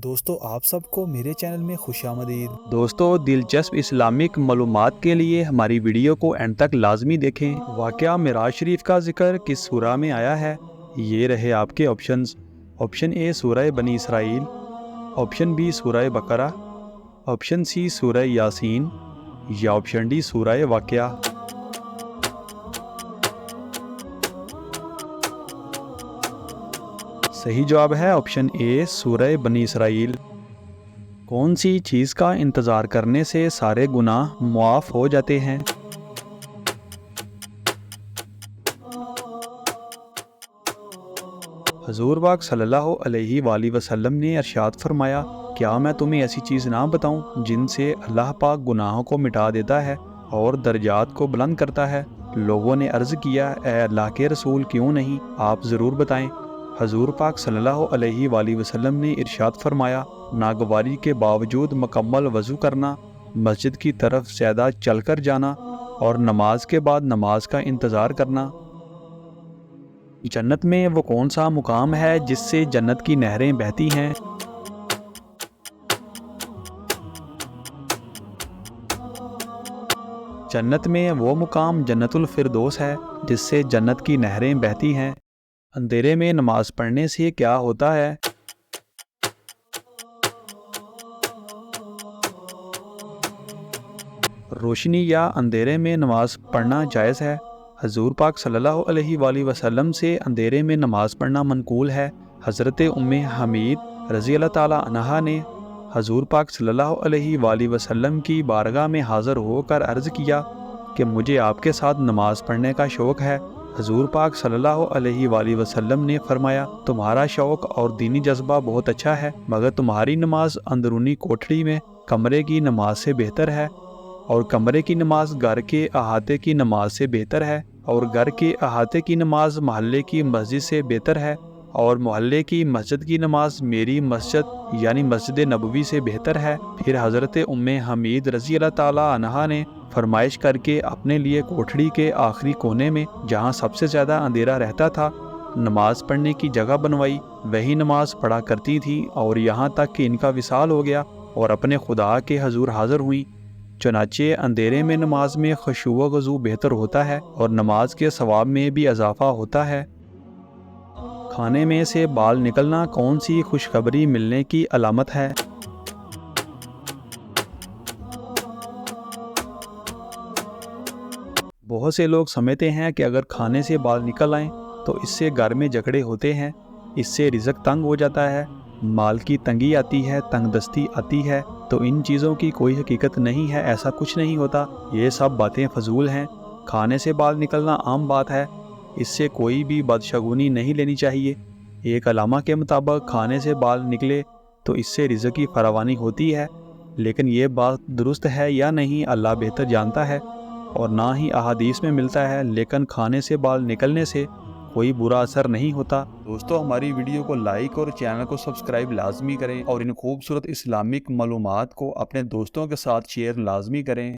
دوستو آپ سب کو میرے چینل میں خوش آمدید۔ دوستو دلچسپ اسلامک معلومات کے لیے ہماری ویڈیو کو اینڈ تک لازمی دیکھیں۔ واقعہ معراج شریف کا ذکر کس سورہ میں آیا ہے؟ یہ رہے آپ کے آپشنز۔ آپشن اے سورہ بنی اسرائیل، آپشن بی سورہ بقرہ، آپشن سی سورہ یاسین یا آپشن ڈی سورہ واقعہ۔ صحیح جواب ہے آپشن اے سورہ بنی اسرائیل۔ کون سی چیز کا انتظار کرنے سے سارے گناہ معاف ہو جاتے ہیں؟ حضور پاک صلی اللہ علیہ وآلہ وسلم نے ارشاد فرمایا، کیا میں تمہیں ایسی چیز نہ بتاؤں جن سے اللہ پاک گناہوں کو مٹا دیتا ہے اور درجات کو بلند کرتا ہے؟ لوگوں نے عرض کیا، اے اللہ کے رسول کیوں نہیں، آپ ضرور بتائیں۔ حضور پاک صلی اللہ علیہ وآلہ وسلم نے ارشاد فرمایا، ناگواری کے باوجود مکمل وضو کرنا، مسجد کی طرف زیادہ چل کر جانا اور نماز کے بعد نماز کا انتظار کرنا۔ جنت میں وہ کون سا مقام ہے جس سے جنت کی نہریں بہتی ہیں؟ جنت میں وہ مقام جنت الفردوس ہے جس سے جنت کی نہریں بہتی ہیں۔ اندھیرے میں نماز پڑھنے سے کیا ہوتا ہے؟ روشنی یا اندھیرے میں نماز پڑھنا جائز ہے۔ حضور پاک صلی اللہ علیہ وآلہ وسلم سے اندھیرے میں نماز پڑھنا منقول ہے۔ حضرت ام حمید رضی اللہ تعالیٰ عنہا نے حضور پاک صلی اللہ علیہ وآلہ وسلم کی بارگاہ میں حاضر ہو کر عرض کیا کہ مجھے آپ کے ساتھ نماز پڑھنے کا شوق ہے۔ حضور پاک صلی اللہ علیہ وآلہ وسلم نے فرمایا، تمہارا شوق اور دینی جذبہ بہت اچھا ہے، مگر تمہاری نماز اندرونی کوٹھری میں کمرے کی نماز سے بہتر ہے، اور کمرے کی نماز گھر کے احاطے کی نماز سے بہتر ہے، اور گھر کے احاطے کی نماز محلے کی مسجد سے بہتر ہے، اور محلے کی مسجد کی نماز میری مسجد یعنی مسجد نبوی سے بہتر ہے۔ پھر حضرت ام حمید رضی اللہ تعالیٰ عنہا نے فرمائش کر کے اپنے لیے کوٹھڑی کے آخری کونے میں، جہاں سب سے زیادہ اندھیرا رہتا تھا، نماز پڑھنے کی جگہ بنوائی۔ وہی نماز پڑھا کرتی تھی اور یہاں تک کہ ان کا وصال ہو گیا اور اپنے خدا کے حضور حاضر ہوئیں۔ چنانچہ اندھیرے میں نماز میں خشوع و خضوع بہتر ہوتا ہے اور نماز کے ثواب میں بھی اضافہ ہوتا ہے۔ کھانے میں سے بال نکلنا کون سی خوشخبری ملنے کی علامت ہے؟ بہت سے لوگ سمجھتے ہیں کہ اگر کھانے سے بال نکل آئیں تو اس سے گھر میں جھگڑے ہوتے ہیں، اس سے رزق تنگ ہو جاتا ہے، مال کی تنگی آتی ہے، تنگ دستی آتی ہے۔ تو ان چیزوں کی کوئی حقیقت نہیں ہے، ایسا کچھ نہیں ہوتا، یہ سب باتیں فضول ہیں۔ کھانے سے بال نکلنا عام بات ہے، اس سے کوئی بھی بدشگونی نہیں لینی چاہیے۔ ایک علامہ کے مطابق کھانے سے بال نکلے تو اس سے رزق کی فراوانی ہوتی ہے، لیکن یہ بات درست ہے یا نہیں اللہ بہتر جانتا ہے، اور نہ ہی احادیث میں ملتا ہے، لیکن کھانے سے بال نکلنے سے کوئی برا اثر نہیں ہوتا۔ دوستو ہماری ویڈیو کو لائک اور چینل کو سبسکرائب لازمی کریں، اور ان خوبصورت اسلامک معلومات کو اپنے دوستوں کے ساتھ شیئر لازمی کریں۔